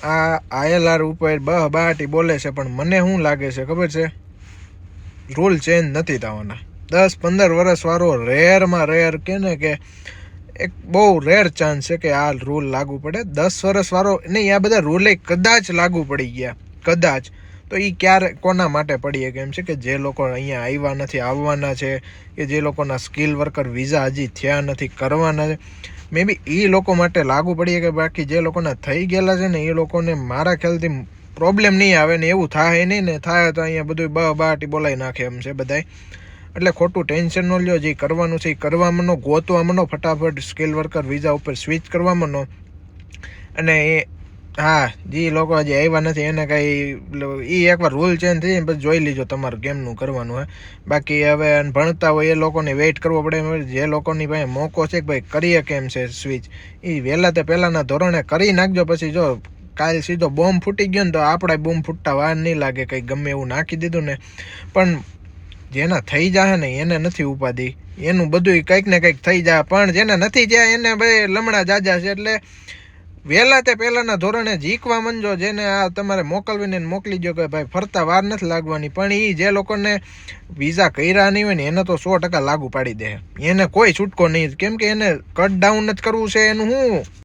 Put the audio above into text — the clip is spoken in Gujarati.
આ ILR ઉપર બહાટી બોલે છે, પણ મને શું લાગે છે ખબર છે, રૂલ ચેન્જ નથી થવાના. 10-15 વર્ષ વાળો રેરમાં રેર કે ને કે એક બહુ રેર ચાન્સ છે કે આ રૂલ લાગુ પડે. 10 વર્ષ વાળો નહીં, આ બધા રૂલે કદાચ લાગુ પડી ગયા, કદાચ. તો એ ક્યારે કોના માટે પડીએ કેમ છે કે જે લોકો અહીંયા આવ્યા નથી, આવવાના છે, કે જે લોકોના સ્કિલ વર્કર વિઝા હજી થયા નથી, કરવાના છે, મે બી એ લોકો માટે લાગુ પડીએ. કે બાકી જે લોકોના થઈ ગયેલા છે ને એ લોકોને મારા ખ્યાલથી પ્રોબ્લેમ નહીં આવે ને, એવું થાય નહીં ને. થાય તો અહીંયા બધું બહાટી બોલાવી નાખે એમ છે બધાય. એટલે ખોટું ટેન્શન ન લ્યો. જે કરવાનું છે એ કરવા માંડો, ગોતવા માંડો ફટાફટ, સ્કિલ વર્કર વિઝા ઉપર સ્વિચ કરવા માંડો. અને એ હા, જે લોકો હજી આવ્યા નથી એને કાંઈ એ એકવાર રૂલ ચેન્જ થઈ જાય પછી જોઈ લીજો તમારે કેમનું કરવાનું હે. બાકી હવે ભણતા હોય એ લોકોને વેઇટ કરવો પડે. જે લોકોની પાસે મોકો છે કે ભાઈ કરીએ કેમ છે સ્વિચ, એ વહેલા તે પહેલાંના ધોરણે કરી નાખજો. પછી જો કાલ સીધો બોમ્બ ફૂટી ગયો ને તો આપણે બોમ્બ ફૂટતા વાર નહીં લાગે, કંઈ ગમે એવું નાખી દીધું ને. પણ જેના થઈ જાય ને એને નથી ઉપાધિ, એનું બધું કંઈક ને કંઈક થઈ જાય. પણ જેને નથી જાય એને ભાઈ લમણા જાજા છે. એટલે વહેલા તે પહેલાંના ધોરણે જીકવા મંજો. જેને આ તમારે મોકલવીને મોકલી દો કે ભાઈ ફરતા વાર નથી લાગવાની. પણ એ જે લોકોને વિઝા કર્યા નહીં હોય ને એને તો 100% લાગુ પાડી દે. એને કોઈ છૂટકો નહીં, કેમ કે એને કટ ડાઉન જ કરવું છે. એનું શું